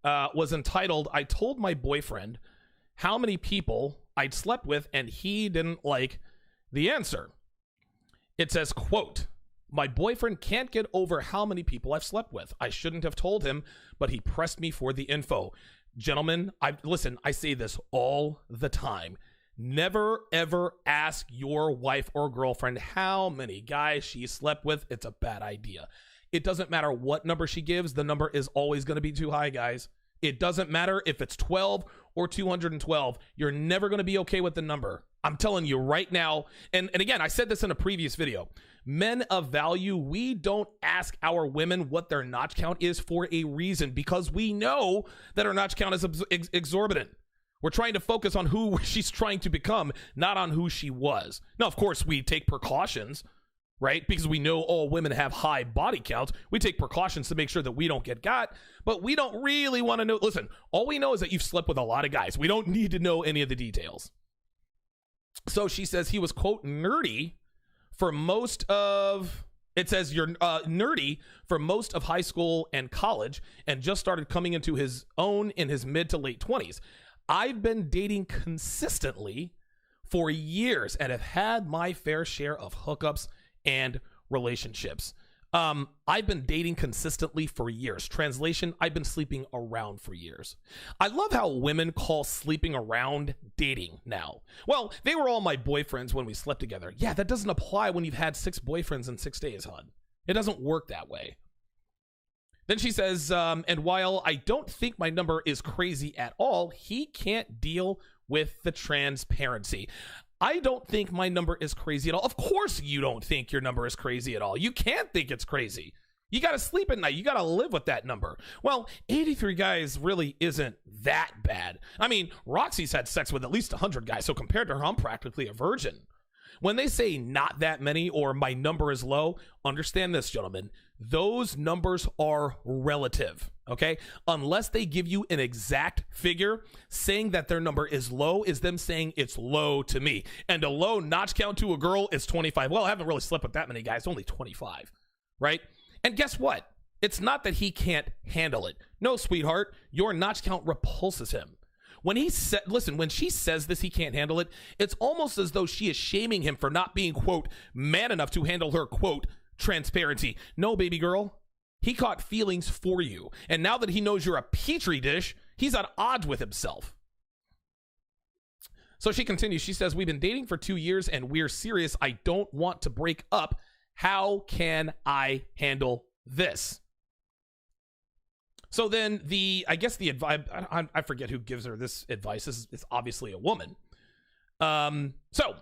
was entitled, "I told my boyfriend how many people I'd slept with, and he didn't like the answer." It says, quote, "My boyfriend can't get over how many people I've slept with. I shouldn't have told him, but he pressed me for the info." Gentlemen, listen, I say this all the time. Never, ever ask your wife or girlfriend how many guys she slept with. It's a bad idea. It doesn't matter what number she gives. The number is always going to be too high, guys. It doesn't matter if it's 12 or 212. You're never going to be okay with the number. I'm telling you right now. And again, I said this in a previous video. Men of value, we don't ask our women what their notch count is for a reason, because we know that her notch count is exorbitant. We're trying to focus on who she's trying to become, not on who she was. Now, of course, we take precautions, right? Because we know all women have high body counts. We take precautions to make sure that we don't get got, but we don't really want to know. Listen, all we know is that you've slept with a lot of guys. We don't need to know any of the details. So she says he was, quote, nerdy for most of, it says you're nerdy for most of high school and college, and just started coming into his own in his mid to late 20s. I've been dating consistently for years and have had my fair share of hookups and relationships. I've been dating consistently for years. Translation, I've been sleeping around for years. I love how women call sleeping around dating now. Well, they were all my boyfriends when we slept together. Yeah, that doesn't apply when you've had 6 boyfriends in 6 days, hon. It doesn't work that way. Then she says, and while I don't think my number is crazy at all, he can't deal with the transparency. I don't think my number is crazy at all. Of course you don't think your number is crazy at all. You can't think it's crazy. You got to sleep at night. You got to live with that number. Well, 83 guys really isn't that bad. I mean, Roxy's had sex with at least 100 guys, so compared to her, I'm practically a virgin. When they say not that many or my number is low, understand this, gentlemen. Those numbers are relative, okay? Unless they give you an exact figure, saying that their number is low is them saying it's low to me. And a low notch count to a girl is 25. Well, I haven't really slept with that many guys, only 25, right? And guess what? It's not that he can't handle it. No, sweetheart, your notch count repulses him. When he said, listen, when she says this, he can't handle it, it's almost as though she is shaming him for not being, quote, man enough to handle her, quote, transparency. No, baby girl, he caught feelings for you. And now that he knows you're a petri dish, he's at odds with himself. So she continues. She says, we've been dating for 2 years and we're serious. I don't want to break up. How can I handle this? So then I guess the advice, I forget who gives her this advice. It's obviously a woman. So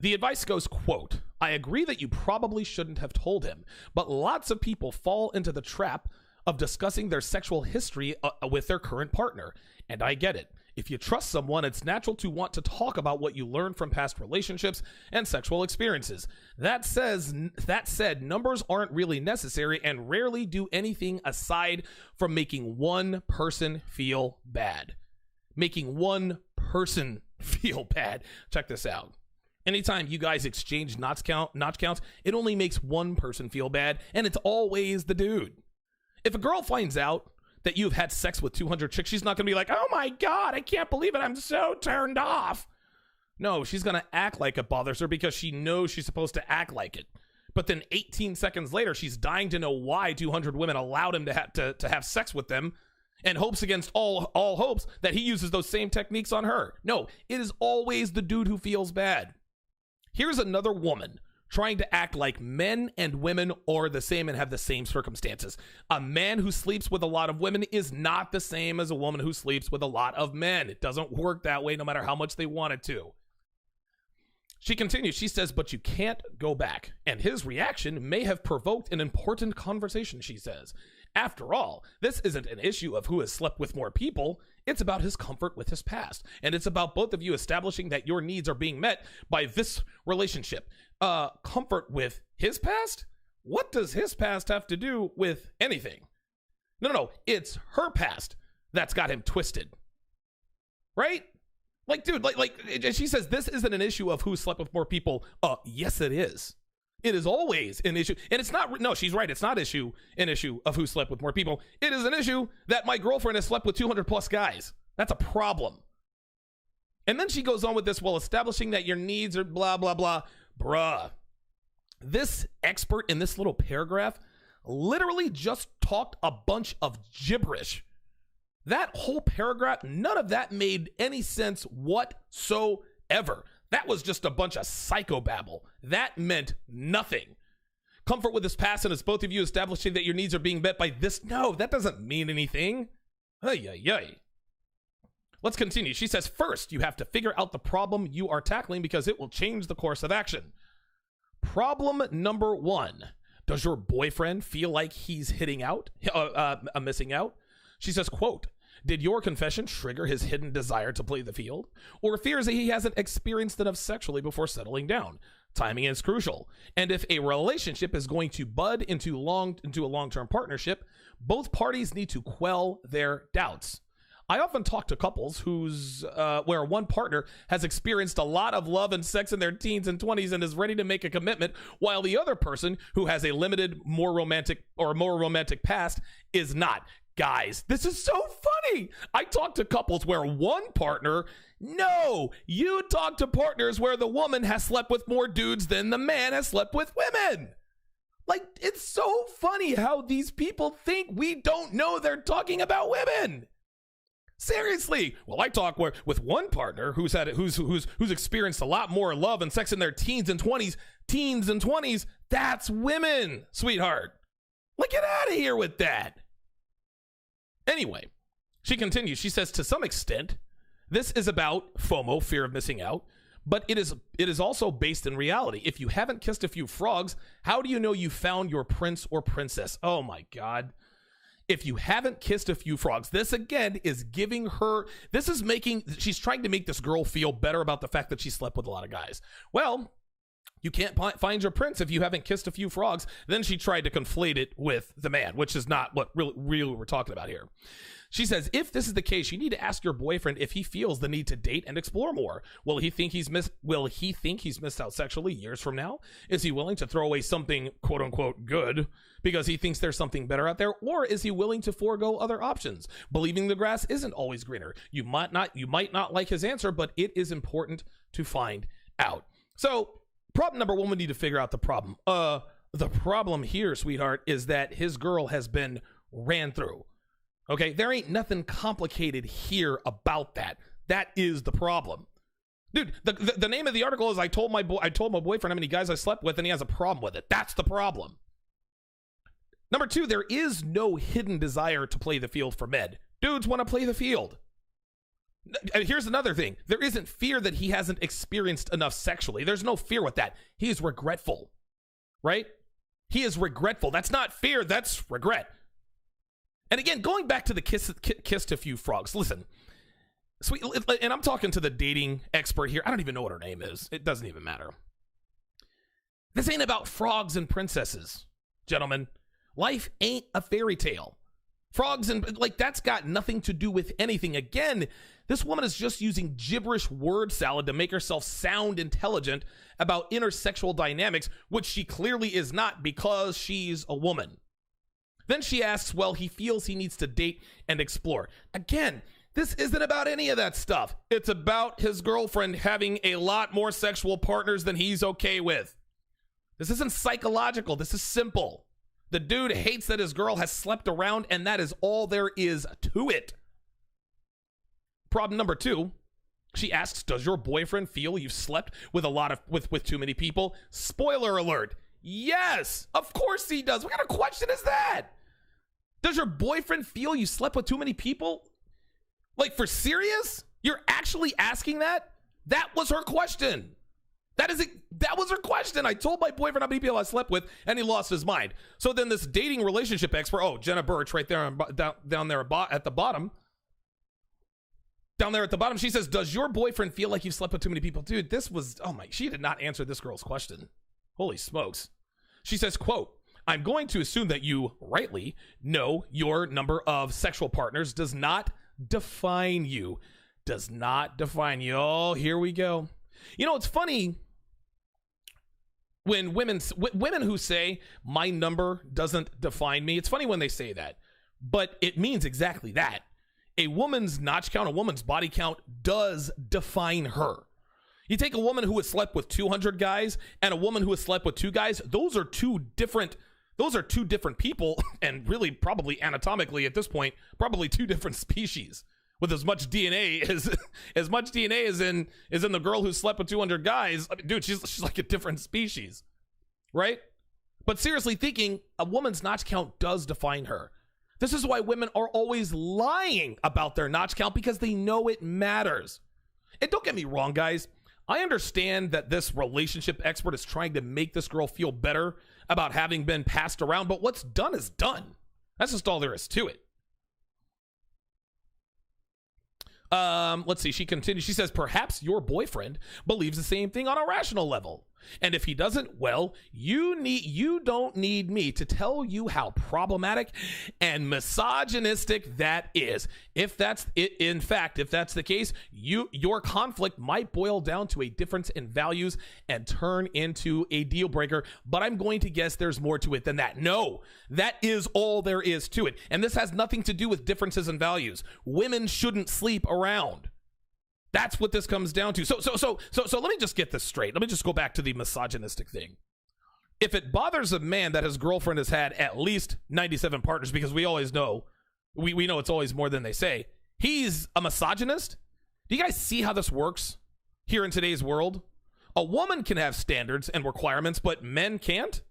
the advice goes, quote, I agree that you probably shouldn't have told him, but lots of people fall into the trap of discussing their sexual history with their current partner. And I get it. If you trust someone, it's natural to want to talk about what you learned from past relationships and sexual experiences. That said, numbers aren't really necessary and rarely do anything aside from making one person feel bad. Making one person feel bad. Check this out. Anytime you guys exchange notch counts, it only makes one person feel bad, and it's always the dude. If a girl finds out that you've had sex with 200 chicks, she's not going to be like, oh my God, I can't believe it. I'm so turned off. No, she's going to act like it bothers her because she knows she's supposed to act like it. But then 18 seconds later, she's dying to know why 200 women allowed him to have sex with them, and hopes against all hopes that he uses those same techniques on her. No, it is always the dude who feels bad. Here's another woman trying to act like men and women are the same and have the same circumstances. A man who sleeps with a lot of women is not the same as a woman who sleeps with a lot of men. It doesn't work that way no matter how much they want it to. She continues, she says, but you can't go back. And his reaction may have provoked an important conversation, she says. After all, this isn't an issue of who has slept with more people. It's about his comfort with his past. And it's about both of you establishing that your needs are being met by this relationship. Comfort with his past? What does his past have to do with anything? No. It's her past that's got him twisted. Right? Like, dude, like she says, this isn't an issue of who slept with more people. Yes, it is. It is always an issue. And it's not, no, she's right. It's not an issue of who slept with more people. It is an issue that my girlfriend has slept with 200 plus guys. That's a problem. And then she goes on with this, well, establishing that your needs are blah, blah, blah. Bruh. This expert in this little paragraph literally just talked a bunch of gibberish. That whole paragraph, none of that made any sense whatsoever. That was just a bunch of psychobabble. That meant nothing. Comfort with this past and as both of you establishing that your needs are being met by this. No, that doesn't mean anything. Ay, ay, ay. Let's continue. She says, first, you have to figure out the problem you are tackling because it will change the course of action. Problem number 1. Does your boyfriend feel like he's missing out? She says, quote, did your confession trigger his hidden desire to play the field? Or fears that he hasn't experienced enough sexually before settling down? Timing is crucial. And if a relationship is going to bud into a long-term partnership, both parties need to quell their doubts. I often talk to couples where one partner has experienced a lot of love and sex in their teens and 20s and is ready to make a commitment, while the other person who has a limited, more romantic past is not. Guys, this is so funny. I talk to couples where one partner, no, you talk to partners where the woman has slept with more dudes than the man has slept with women. Like, it's so funny how these people think we don't know they're talking about women. Seriously. Well, I talk with one partner who's experienced a lot more love and sex in their teens and 20s. That's women, sweetheart. Like, get out of here with that. Anyway, she continues. She says, to some extent, this is about FOMO, fear of missing out, but it is also based in reality. If you haven't kissed a few frogs, how do you know you found your prince or princess? Oh my God. If you haven't kissed a few frogs, this again is giving her, she's trying to make this girl feel better about the fact that she slept with a lot of guys. Well, you can't find your prince if you haven't kissed a few frogs. Then she tried to conflate it with the man, which is not what really we're talking about here. She says, if this is the case, you need to ask your boyfriend if he feels the need to date and explore more. Will he think he's missed out sexually years from now? Is he willing to throw away something quote unquote good because he thinks there's something better out there? Or is he willing to forego other options, believing the grass isn't always greener? You might not like his answer, but it is important to find out. So problem number 1, we need to figure out the problem. The problem here, sweetheart, is that his girl has been ran through. Okay, there ain't nothing complicated here about that. That is the problem. Dude, the name of the article is I told my boyfriend how many guys I slept with and he has a problem with it. That's the problem. Number 2, there is no hidden desire to play the field for men. Dudes want to play the field. Here's another thing. There isn't fear that he hasn't experienced enough sexually. There's no fear with that. He is regretful, right? He is regretful. That's not fear. That's regret. And again, going back to the kissed a few frogs. Listen, sweet, and I'm talking to the dating expert here. I don't even know what her name is. It doesn't even matter. This ain't about frogs and princesses, gentlemen. Life ain't a fairy tale. Frogs and that's got nothing to do with anything. Again, this woman is just using gibberish word salad to make herself sound intelligent about intersexual dynamics, which she clearly is not because she's a woman. Then she asks, well, he feels he needs to date and explore. Again, this isn't about any of that stuff. It's about his girlfriend having a lot more sexual partners than he's okay with. This isn't psychological. This is simple. The dude hates that his girl has slept around, and that is all there is to it. Problem number 2, she asks, does your boyfriend feel you've slept with with too many people? Spoiler alert. Yes, of course he does. What kind of question is that? Does your boyfriend feel you slept with too many people? Like, for serious? You're actually asking that? That was her question. That was her question. I told my boyfriend how many people I slept with, and he lost his mind. So then this dating relationship expert, Jenna Birch, right there down there at the bottom. Down there at the bottom, she says, does your boyfriend feel like you've slept with too many people? Dude, she did not answer this girl's question. Holy smokes. She says, quote, I'm going to assume that you rightly know your number of sexual partners does not define you. Does not define you. Oh, here we go. You know, it's funny. When women who say my number doesn't define me, it's funny when they say that, but it means exactly that. A woman's notch count, a woman's body count does define her. You take a woman who has slept with 200 guys and a woman who has slept with 2 guys, those are two different people, and really probably anatomically at this point, probably 2 different species with as much DNA as in the girl who slept with 200 guys. I mean, dude, she's like a different species, right? But seriously thinking, a woman's notch count does define her. This is why women are always lying about their notch count, because they know it matters. And don't get me wrong, guys. I understand that this relationship expert is trying to make this girl feel better about having been passed around, but what's done is done. That's just all there is to it. Let's see. She continues. She says, perhaps your boyfriend believes the same thing on a rational level. And if he doesn't, well, you don't need me to tell you how problematic and misogynistic that is. If that's it, in fact, if that's the case, your conflict might boil down to a difference in values and turn into a deal breaker. But I'm going to guess there's more to it than that. No, that is all there is to it. And this has nothing to do with differences in values. Women shouldn't sleep around. That's what this comes down to. So let me just get this straight. Let me just go back to the misogynistic thing. If it bothers a man that his girlfriend has had at least 97 partners, because we always know, we know it's always more than they say, he's a misogynist. Do you guys see how this works here in today's world? A woman can have standards and requirements, but men can't.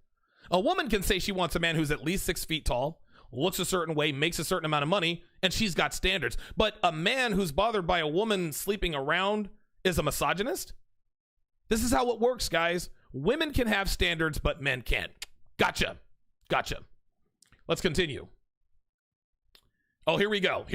A woman can say she wants a man who's at least 6 feet tall, looks a certain way, makes a certain amount of money, and she's got standards. But a man who's bothered by a woman sleeping around is a misogynist? This is how it works, guys. Women can have standards, but men can't. Gotcha. Let's continue. Oh, here we go.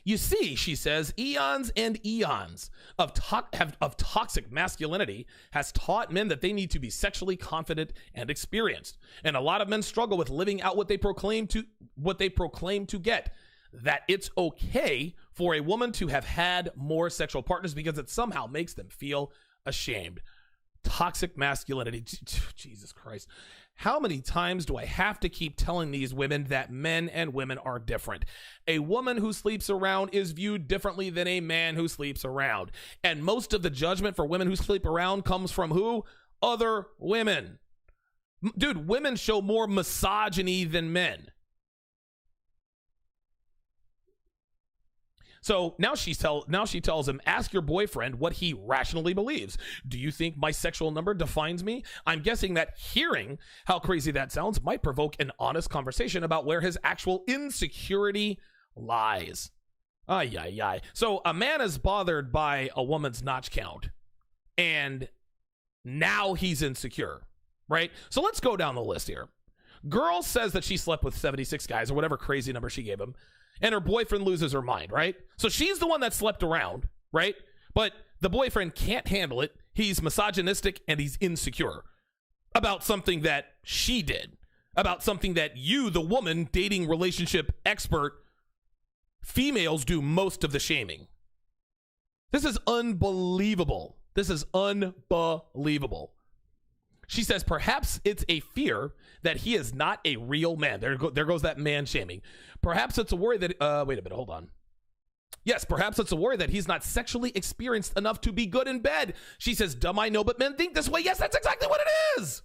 You see, she says, eons and eons of toxic masculinity has taught men that they need to be sexually confident and experienced. And a lot of men struggle with living out what they proclaim to get. That it's okay for a woman to have had more sexual partners because it somehow makes them feel ashamed. Toxic masculinity. Jesus Christ. How many times do I have to keep telling these women that men and women are different? A woman who sleeps around is viewed differently than a man who sleeps around. And most of the judgment for women who sleep around comes from who? Other women. Dude, women show more misogyny than men. So now she tells him, ask your boyfriend what he rationally believes. Do you think my sexual number defines me? I'm guessing that hearing how crazy that sounds might provoke an honest conversation about where his actual insecurity lies. Ay. So a man is bothered by a woman's notch count, and now he's insecure, right? So let's go down the list here. Girl says that she slept with 76 guys or whatever crazy number she gave him, and her boyfriend loses her mind, right? So she's the one that slept around, right? But the boyfriend can't handle it. He's misogynistic and he's insecure about something that she did, about something that you, the woman, dating relationship expert, females do most of the shaming. This is unbelievable. She says, perhaps it's a fear that he is not a real man. There goes that man shaming. Perhaps it's a worry that, wait a minute, hold on. Yes, perhaps it's a worry that he's not sexually experienced enough to be good in bed. She says, dumb I know, but men think this way. Yes, that's exactly what it is.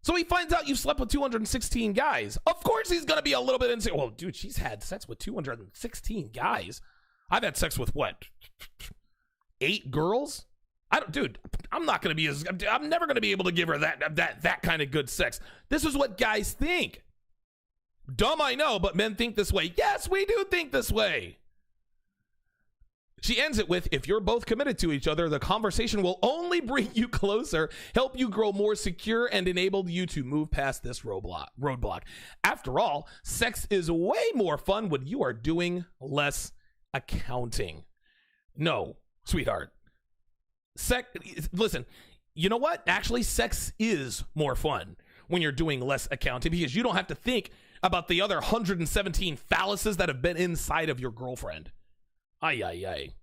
So he finds out you slept with 216 guys. Of course he's going to be a little bit insecure. Well, dude, she's had sex with 216 guys. I've had sex with what? 8 girls? I'm not going to be I'm never going to be able to give her that kind of good sex. This is what guys think. Dumb I know, but men think this way. Yes, we do think this way. She ends it with, if you're both committed to each other, the conversation will only bring you closer, help you grow more secure, and enable you to move past this roadblock. After all, sex is way more fun when you are doing less accounting. No, sweetheart. Listen, you know what? Actually, sex is more fun when you're doing less accounting because you don't have to think about the other 117 phalluses that have been inside of your girlfriend. Ay.